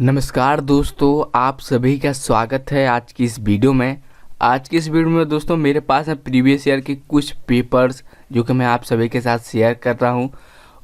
नमस्कार दोस्तों, आप सभी का स्वागत है आज की इस वीडियो में। आज की इस वीडियो में दोस्तों मेरे पास है प्रीवियस ईयर के कुछ पेपर्स जो कि मैं आप सभी के साथ शेयर कर रहा हूं।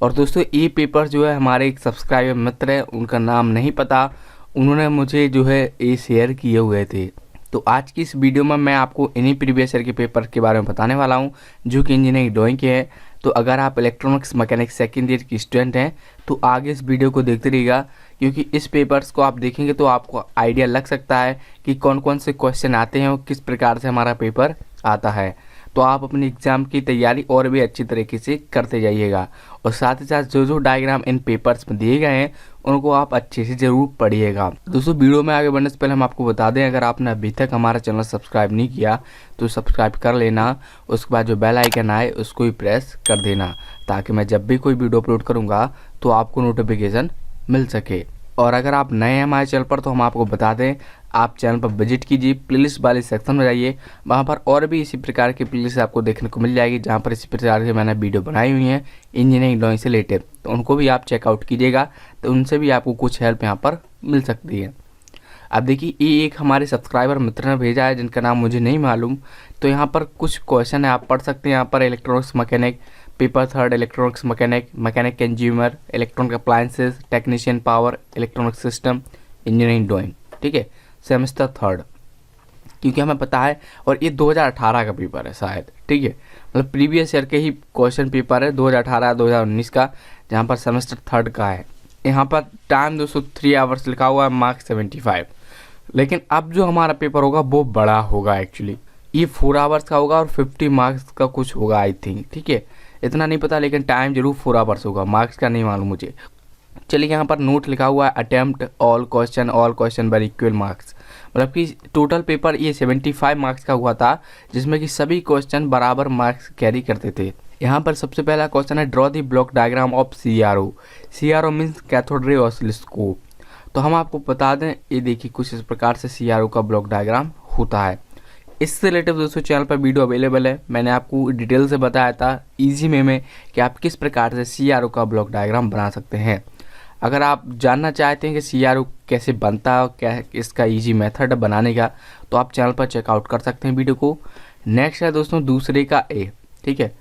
और दोस्तों ये पेपर जो है हमारे एक सब्सक्राइबर मित्र है, उनका नाम नहीं पता, उन्होंने मुझे जो है ये शेयर किए हुए थे। तो आज की इस वीडियो में मैं आपको इन्हीं प्रीवियस ईयर के पेपर के बारे में बताने वाला हूँ जो कि इंजीनियरिंग ड्राइंग के हैं। तो अगर आप इलेक्ट्रॉनिक्स मैकेनिक्स सेकेंड ईयर की स्टूडेंट हैं तो आगे इस वीडियो को देखते रहिएगा, क्योंकि इस पेपर्स को आप देखेंगे तो आपको आइडिया लग सकता है कि कौन कौन से क्वेश्चन आते हैं और किस प्रकार से हमारा पेपर आता है। तो आप अपनी एग्ज़ाम की तैयारी और भी अच्छी तरीके से करते जाइएगा। और साथ ही साथ जो जो डायग्राम इन पेपर्स में दिए गए हैं उनको आप अच्छे से ज़रूर पढ़िएगा। दोस्तों वीडियो में आगे बढ़ने से पहले हम आपको बता दें, अगर आपने अभी तक हमारा चैनल सब्सक्राइब नहीं किया तो सब्सक्राइब कर लेना। उसके बाद जो बेल आइकन आए उसको भी प्रेस कर देना, ताकि मैं जब भी कोई वीडियो अपलोड करूँगा तो आपको नोटिफिकेशन मिल सके। और अगर आप नए हैं हमारे चैनल पर तो हम आपको बता दें, आप चैनल पर विजिट कीजिए, प्लेलिस्ट वाले सेक्शन में जाइए, वहाँ पर और भी इसी प्रकार की प्लेलिस्ट आपको देखने को मिल जाएगी जहाँ पर इसी प्रकार से मैंने वीडियो बनाई हुई हैं इंजीनियरिंग ड्राइंग से रिलेटेड। तो उनको भी आप चेकआउट कीजिएगा, तो उनसे भी आपको कुछ हेल्प यहाँ पर मिल सकती है। अब देखिए ये एक हमारे सब्सक्राइबर मित्र ने भेजा है जिनका नाम मुझे नहीं मालूम। तो यहाँ पर कुछ क्वेश्चन है, आप पढ़ सकते हैं। यहाँ पर electronics mechanic paper third, electronics mechanic, mechanic consumer, electronic appliances, technician power, electronic system, engineering drawing, ठीक है, सेमेस्टर थर्ड, क्योंकि हमें पता है। और ये 2018 का पेपर है शायद, ठीक है, मतलब प्रीवियस ईयर के ही क्वेश्चन पेपर है 2018-2019 का, जहाँ पर सेमेस्टर थर्ड का है। यहाँ पर टाइम 203 आवर्स लिखा हुआ है, मार्क्स 75। लेकिन अब जो हमारा पेपर होगा वो बड़ा होगा, एक्चुअली ये 4 आवर्स का होगा और 50 मार्क्स का कुछ होगा आई थिंक, ठीक है, इतना नहीं पता, लेकिन टाइम जरूर 4 आवर्स होगा, मार्क्स का नहीं मालूम मुझे। चलिए यहाँ पर नोट लिखा हुआ है attempt all question y equal marks, मतलब कि टोटल पेपर ये 75 मार्क्स का हुआ था, जिसमें कि सभी क्वेश्चन बराबर मार्क्स कैरी करते थे। यहाँ पर सबसे पहला क्वेश्चन है draw the block diagram of CRO। CRO means cathode ray oscilloscope. तो हम आपको बता दें, ये देखिए कुछ इस प्रकार से CRO का ब्लॉक डायग्राम होता है। इससे रिलेटेड दोस्तों चैनल पर वीडियो अवेलेबल है, मैंने आपको डिटेल से बताया था इजी में कि आप किस प्रकार से CRO का ब्लॉक डायग्राम बना सकते हैं। अगर आप जानना चाहते हैं कि CRO कैसे बनता है और क्या इसका इजी मेथड है बनाने का, तो आप चैनल पर चेकआउट कर सकते हैं वीडियो को। नेक्स्ट है दोस्तों दूसरे का ए, ठीक है,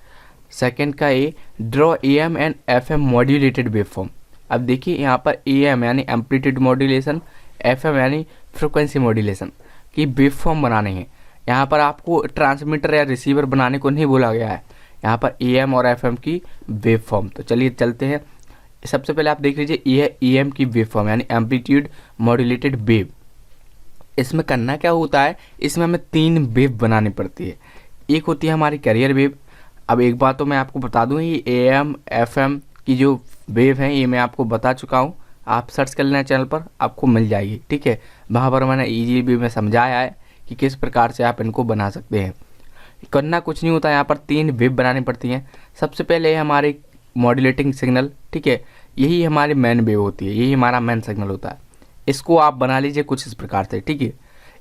सेकंड का a draw AM and FM modulated waveform. अब देखिए यहाँ पर AM यानी एम्पलीट्यूड मॉड्यूलेशन, FM यानी फ्रिक्वेंसी मॉड्यूलेशन की वेवफॉर्म बनाने हैं। यहाँ पर आपको ट्रांसमीटर या रिसीवर बनाने को नहीं बोला गया है, यहाँ पर AM और FM की वेवफॉर्म। तो चलिए चलते हैं। सबसे पहले आप देख लीजिए, ये है AM की वेवफॉर्म यानी एम्पलीट्यूड मॉड्यूलेटेड वेव। इसमें करना क्या होता है, इसमें हमें 3 वेव बनानी पड़ती है। एक होती है हमारी कैरियर वेव। अब एक बात तो मैं आपको बता दूं, ये AM FM की जो वेव है ये मैं आपको बता चुका हूँ, आप सर्च कर लेना चैनल पर, आपको मिल जाएगी, ठीक है। वहाँ पर मैंने ईजी वे में समझाया है कि किस प्रकार से आप इनको बना सकते हैं। करना कुछ नहीं होता, यहाँ पर 3 वेव बनानी पड़ती हैं। सबसे पहले है हमारी मॉड्यूलेटिंग सिग्नल, ठीक है, यही हमारी मेन वेव होती है, यही हमारा मेन सिग्नल होता है। इसको आप बना लीजिए कुछ इस प्रकार से, ठीक है।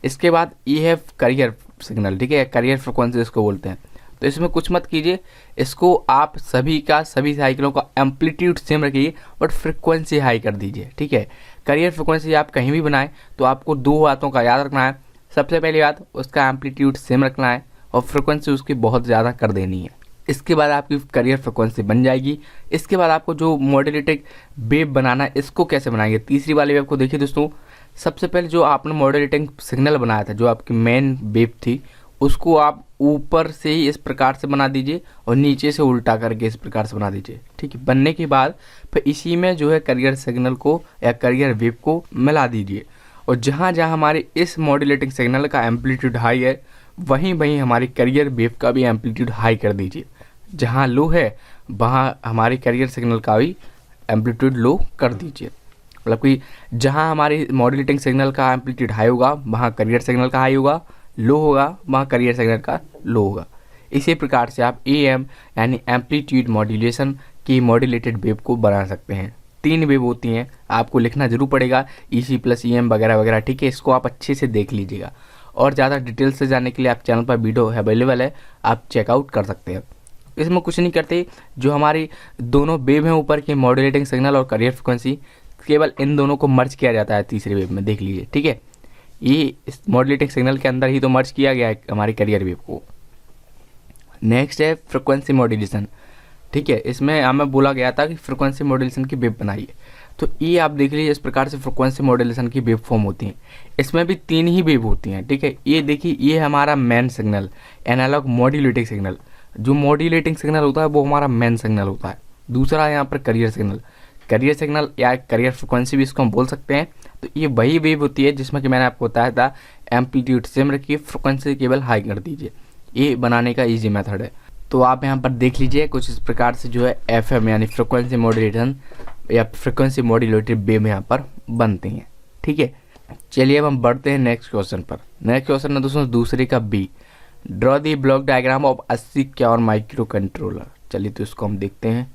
इसके बाद ये है कैरियर सिग्नल, ठीक है, कैरियर फ्रिक्वेंसी इसको बोलते हैं। तो इसमें कुछ मत कीजिए, इसको आप सभी साइकिलों का एम्पलीट्यूड सेम रखिए बट फ्रिक्वेंसी हाई कर दीजिए, ठीक है। कैरियर फ्रिक्वेंसी आप कहीं भी बनाएं तो आपको 2 बातों का याद रखना है। सबसे पहली बात, उसका एम्पलीट्यूड सेम रखना है और फ्रिक्वेंसी उसकी बहुत ज़्यादा कर देनी है। इसके बाद आपकी कैरियर फ्रिक्वेंसी बन जाएगी। इसके बाद आपको जो मॉड्यूलेटेड वेव बनाना है, इसको कैसे बनाएंगे, तीसरी वाली वेव को देखिए दोस्तों। सबसे पहले जो आपने मॉड्यूलेटिंग सिग्नल बनाया था, जो आपकी मेन वेव थी, उसको आप ऊपर से ही इस प्रकार से बना दीजिए और नीचे से उल्टा करके इस प्रकार से बना दीजिए, ठीक है। बनने के बाद फिर इसी में जो है कैरियर सिग्नल को या कैरियर वेव को मिला दीजिए, और जहाँ जहाँ हमारे इस मॉड्यूलेटिंग सिग्नल का एम्पलीट्यूड हाई है वहीं वहीं हमारी कैरियर वेव का भी एम्पलीट्यूड हाई कर दीजिए। जहाँ लो है वहाँ हमारी कैरियर सिग्नल का भी एम्पलीट्यूड लो कर दीजिए। मतलब कि जहाँ हमारी मॉड्यूलेटिंग सिग्नल का एम्पलीट्यूड हाई होगा वहाँ कैरियर सिग्नल का हाई होगा, लो होगा वहाँ कैरियर सिग्नल का लो होगा। इसी प्रकार से आप AM यानी एम्पलीट्यूड मॉड्यूलेशन की मॉड्यूलेटेड वेव को बना सकते हैं। 3 वेव होती हैं, आपको लिखना जरूर पड़ेगा, EC प्लस EM वगैरह वगैरह, ठीक है। इसको आप अच्छे से देख लीजिएगा और ज़्यादा डिटेल से जानने के लिए आप चैनल पर वीडियो अवेलेबल है, आप चेकआउट कर सकते हैं। इसमें कुछ नहीं करते, जो हमारी दोनों वेव हैं ऊपर की मॉड्यूलेटिंग सिग्नल और कैरियर फ्रिक्वेंसी, केवल इन दोनों को मर्ज किया जाता है तीसरे वेव में, देख लीजिए। ठीक है, ये इस मॉड्यूलेटिंग सिग्नल के अंदर ही तो मर्ज किया गया है हमारी कैरियर वेव को। नेक्स्ट है फ्रिक्वेंसी मॉड्यूलेशन। ठीक है, इसमें हमें बोला गया था कि फ्रिक्वेंसी मॉड्यूलेशन की वेव बनाइए। तो ये आप देख लीजिए, इस प्रकार से फ्रिक्वेंसी मॉड्यूलेशन की वेव फॉर्म होती हैं। इसमें भी 3 ही वेव होती हैं। ठीक है, ये देखिए, ये हमारा main signal, analog modulating signal. जो मॉड्यूलेटिंग सिग्नल होता है वो हमारा मेन सिग्नल होता है। दूसरा है यहाँ पर करियर सिग्नल। करियर सिग्नल या करियर फ्रिक्वेंसी भी इसको हम बोल सकते हैं। तो ये वही वेव होती है जिसमें कि मैंने आपको बताया था एम्पलीट्यूड सेम रखिए, फ्रिक्वेंसी केवल हाई कर दीजिए। ये बनाने का ईजी मेथड है। तो आप यहाँ पर देख लीजिए, कुछ इस प्रकार से जो है FM यानी फ्रिक्वेंसी मॉड्यूलेशन या फ्रिक्वेंसी मॉड्यूलेटेड वेव यहाँ पर बनती हैं। ठीक है, चलिए अब हम बढ़ते हैं नेक्स्ट क्वेश्चन पर। नेक्स्ट क्वेश्चन है दोस्तों दूसरे का B, draw the block diagram of 8051 micro controller. चलिए तो इसको हम देखते हैं।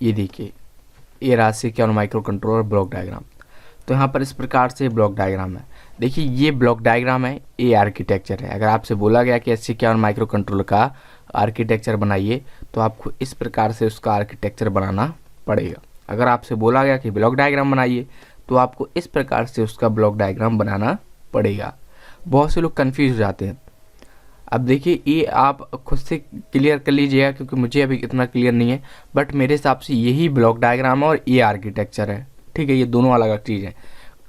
ये देखिए, ये 8051 माइक्रो कंट्रोलर ब्लॉक डायग्राम। तो यहाँ पर इस प्रकार से ब्लॉक डायग्राम है। देखिए, ये ब्लॉक डायग्राम है, ये आर्किटेक्चर है। अगर आपसे बोला गया कि 8051 माइक्रो कंट्रोलर का आर्किटेक्चर बनाइए तो आपको इस प्रकार से उसका आर्किटेक्चर बनाना पड़ेगा। अगर आपसे बोला गया कि ब्लॉक डायग्राम बनाइए तो आपको इस प्रकार से उसका ब्लॉक डायग्राम बनाना पड़ेगा। बहुत से लोग कंफ्यूज हो जाते हैं। अब देखिए, ये आप खुद से क्लियर कर लीजिएगा क्योंकि मुझे अभी इतना क्लियर नहीं है, बट मेरे हिसाब से यही ब्लॉक डायग्राम है और ये आर्किटेक्चर है। ठीक है, ये दोनों अलग अलग चीज़ हैं।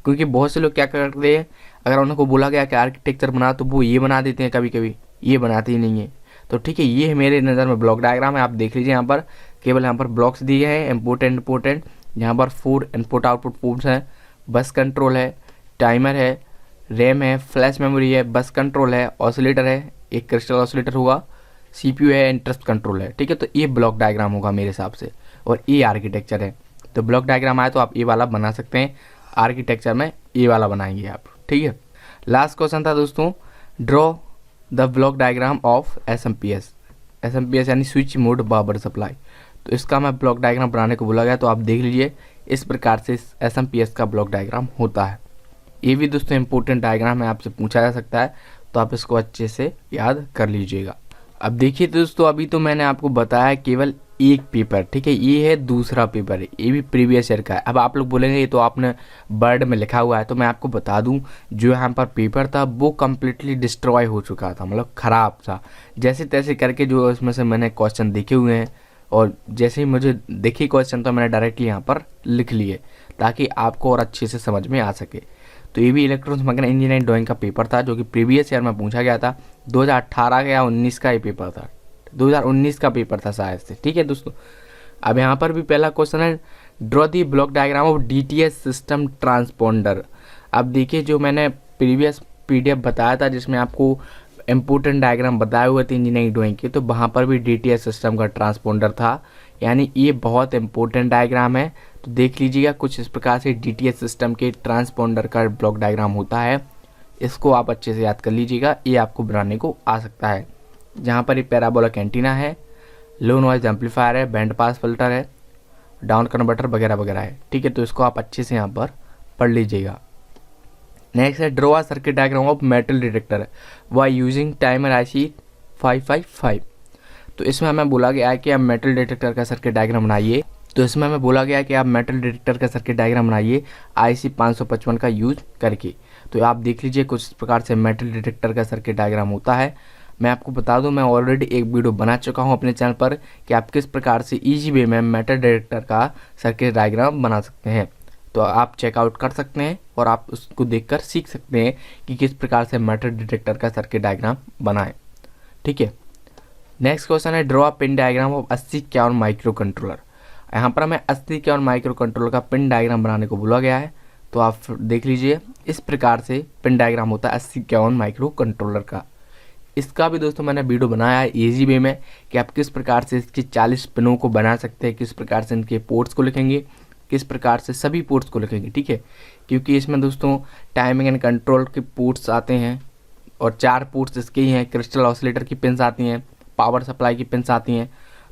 क्योंकि बहुत से लोग क्या करते हैं, अगर उनको बोला गया कि आर्किटेक्चर बना तो वो ये बना देते हैं, कभी कभी ये बनाते ही नहीं है। तो ठीक है, ये मेरे नज़र में ब्लॉक डायग्राम है। आप देख लीजिए, यहाँ पर केवल यहाँ पर ब्लॉक्स दिए हैं, इम्पोर्टेंट। यहाँ पर 4 इनपुट आउटपुट पोर्ट्स हैं, बस कंट्रोल है, टाइमर है, रैम है, फ्लैश मेमोरी है, बस कंट्रोल है, ऑसिलेटर है, एक क्रिस्टल ऑसिलेटर होगा, CPU है, इंटरप्ट कंट्रोल है। ठीक है, तो ये ब्लॉक डायग्राम होगा मेरे हिसाब से और ये आर्किटेक्चर है। तो ब्लॉक डायग्राम आए तो आप ये वाला बना सकते हैं, आर्किटेक्चर में ये वाला बनाएंगे आप। ठीक है, लास्ट क्वेश्चन था दोस्तों, draw the block diagram of SMPS यानी स्विच मोड पावर सप्लाई। तो इसका मैं ब्लॉक डायग्राम बनाने को बोला गया। तो आप देख लीजिए, इस प्रकार से SMPS का ब्लॉक डायग्राम होता है। ये भी दोस्तों इंपॉर्टेंट डायग्राम है, आपसे पूछा जा सकता है, तो आप इसको अच्छे से याद कर लीजिएगा। अब देखिए दोस्तों, अभी तो मैंने आपको बताया केवल एक पेपर। ठीक है, ये है दूसरा पेपर, ये भी प्रीवियस ईयर का है। अब आप लोग बोलेंगे ये तो आपने वर्ड में लिखा हुआ है, तो मैं आपको बता दूं, जो यहाँ पर पेपर था वो कम्प्लीटली डिस्ट्रॉय हो चुका था, मतलब ख़राब था। जैसे तैसे करके जो इसमें से मैंने क्वेश्चन देखे हुए हैं और जैसे ही मुझे देखी क्वेश्चन तो मैंने डायरेक्टली यहाँ पर लिख लिए ताकि आपको और अच्छे से समझ में आ सके। तो ये भी इलेक्ट्रॉनिक्स मैकेनिकल इंजीनियरिंग ड्राइंग का पेपर था जो कि प्रीवियस ईयर में पूछा गया था। 2018 या 19 का ये पेपर था, 2019 का पेपर था शायद से। ठीक है दोस्तों, अब यहाँ पर भी पहला क्वेश्चन है, draw the block diagram of DTS system transponder. अब देखिए, जो मैंने प्रीवियस PDF बताया था जिसमें आपको इम्पोर्टेंट डायग्राम बताए हुए थे इंजीनियरिंग ड्राइंग के, तो वहाँ पर भी DTS सिस्टम का ट्रांसपोंडर था, यानी ये बहुत इंपॉर्टेंट डायग्राम है। तो देख लीजिएगा, कुछ इस प्रकार से DTS सिस्टम के ट्रांसपोंडर का ब्लॉक डायग्राम होता है। इसको आप अच्छे से याद कर लीजिएगा, ये आपको बनाने को आ सकता है। जहाँ पर ये पैराबोलिक एंटीना है, लो नॉइज एम्पलीफायर है, बैंड पास फिल्टर है, डाउन कन्वर्टर वगैरह वगैरह है। ठीक है, तो इसको आप अच्छे से यहाँ पर पढ़ लीजिएगा। नेक्स्ट है, draw a circuit diagram of metal detector by using timer IC 555। तो इसमें हमें बोला गया है कि आप मेटल डिटेक्टर का सर्किट डायग्राम बनाइए। IC 555 का यूज करके। तो आप देख लीजिए, कुछ इस प्रकार से मेटल डिटेक्टर का सर्किट डायग्राम होता है। मैं आपको बता दूं, मैं ऑलरेडी एक वीडियो बना चुका हूं अपने चैनल पर कि आप किस प्रकार से ईजी वे में मेटल डिटेक्टर का सर्किट डायग्राम बना सकते हैं। तो आप चेकआउट कर सकते हैं और आप उसको देखकर सीख सकते हैं कि किस प्रकार से मेटल डिटेक्टर का सर्किट डायग्राम बनाएं। ठीक है, नेक्स्ट क्वेश्चन है, draw pin diagram of 8051 micro controller. यहाँ पर हमें 8051 माइक्रो कंट्रोलर का पिन डायग्राम बनाने को बोला गया है। तो आप देख लीजिए, इस प्रकार से पिन डायग्राम होता है 8051 माइक्रो कंट्रोलर का। इसका भी दोस्तों मैंने वीडियो बनाया है ईजी वे में कि आप किस प्रकार से इसकी 40 पिनों को बना सकते हैं, किस प्रकार से इनके पोर्ट्स को लिखेंगे, किस प्रकार से सभी पोर्ट्स को लिखेंगे। ठीक है, क्योंकि इसमें दोस्तों टाइमिंग एंड कंट्रोल के पोर्ट्स आते हैं और 4 पोर्ट्स इसके ही हैं, क्रिस्टल ऑसिलेटर की पिन्स आती हैं, पावर सप्लाई की पिन्स आती हैं।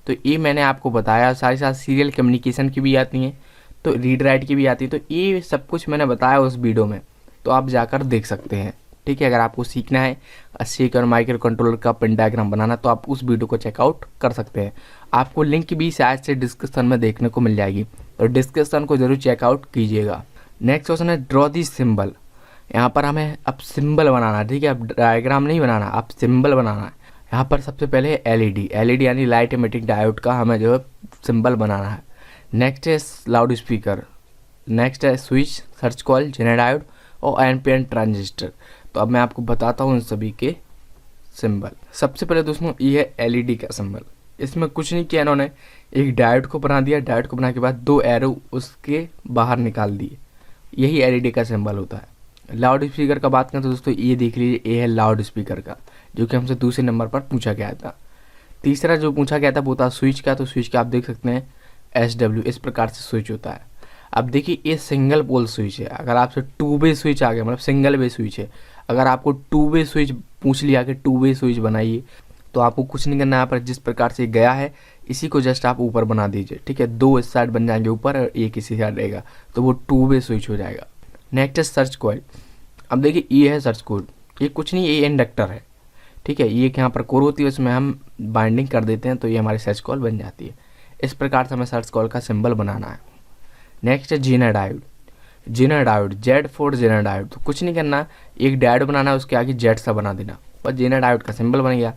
तो ये मैंने आपको बताया, साथ साथ सीरियल कम्युनिकेशन की भी आती हैं, तो रीड राइट की भी आती है। तो ये सब कुछ मैंने बताया उस वीडियो में, तो आप जाकर देख सकते हैं। ठीक है, अगर आपको सीखना है 8051 माइक्रो कंट्रोलर का पिन डायग्राम बनाना तो आप उस वीडियो को चेकआउट कर सकते हैं। आपको लिंक भी शायद से डिस्क्रिप्शन में देखने को मिल जाएगी। तो डिस्क्रिप्शन को जरूर चेकआउट कीजिएगा। नेक्स्ट क्वेश्चन है ड्रॉ दी सिंबल। यहाँ पर हमें अब सिंबल बनाना है, ठीक है। अब डायग्राम नहीं बनाना, अब सिंबल बनाना है। यहाँ पर सबसे पहले है एलईडी यानी लाइट इमिटिंग डायोड का हमें जो है सिंबल बनाना है। नेक्स्ट है लाउड स्पीकर, नेक्स्ट है switch, search coil, zener diode और एनपीएन ट्रांजिस्टर। तो अब मैं आपको बताता हूँ इन सभी के सिंबल। सबसे पहले दोस्तों ये है एलईडी का सिंबल। इसमें कुछ नहीं किया इन्होंने, एक डायोड को बना दिया, डायोड को बनाने के बाद 2 एरो उसके बाहर निकाल दिए, यही एलईडी का सिंबल होता है। लाउड स्पीकर का बात करें तो दोस्तों ये देख लीजिए, ये है लाउड स्पीकर का, जो कि हमसे दूसरे नंबर पर पूछा गया था। तीसरा जो पूछा गया था वो था स्विच का। तो स्विच का आप देख सकते हैं SW, इस प्रकार से स्विच होता है। अब देखिए ये सिंगल पोल स्विच है। अगर आपसे 2 वे स्विच आ गया, मतलब सिंगल वे स्विच है, अगर आपको 2 वे स्विच पूछ लिया कि 2 वे स्विच बनाइए, तो आपको कुछ नहीं करना है। यहाँ पर जिस प्रकार से गया है इसी को जस्ट आप ऊपर बना दीजिए, ठीक है। 2 इस साइड बन जाएंगे ऊपर और एक इसी साइड रहेगा, तो वो 2 वे स्विच हो जाएगा। नेक्स्ट है सर्च कॉइल। अब देखिए ये है सर्च कॉइल, ये कुछ नहीं, ये इंडक्टर है, ठीक है। ये यहाँ पर कोर होती है, उसमें हम बाइंडिंग कर देते हैं तो ये हमारी सर्च कॉइल बन जाती है। इस प्रकार से हमें सर्च कॉइल का सिंबल बनाना है। नेक्स्ट है zener diode. Zener diode, Z for zener diode. तो कुछ नहीं करना, एक डायोड बनाना है, उसके आगे जेड सा बना देना, और जेनर डायोड का सिंबल बन गया।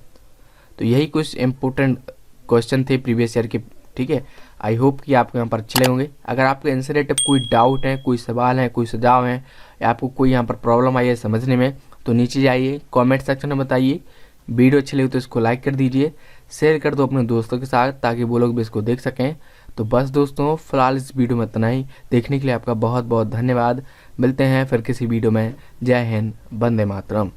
तो यही कुछ इंपॉर्टेंट क्वेश्चन थे प्रीवियस ईयर के, ठीक है। आई होप कि आपको यहाँ पर अच्छे होंगे। अगर आपके आंसर रिलेटेड कोई डाउट है, कोई सवाल है, कोई सुझाव है, या आपको कोई यहाँ पर प्रॉब्लम आई है समझने में, तो नीचे जाइए कमेंट सेक्शन में बताइए। वीडियो अच्छी लगी तो इसको लाइक कर दीजिए, शेयर कर दो अपने दोस्तों के साथ ताकि वो लोग भी इसको देख सकें। तो बस दोस्तों फिलहाल इस वीडियो में इतना ही। देखने के लिए आपका बहुत बहुत धन्यवाद। मिलते हैं फिर किसी वीडियो में। जय हिंद, वंदे मातरम।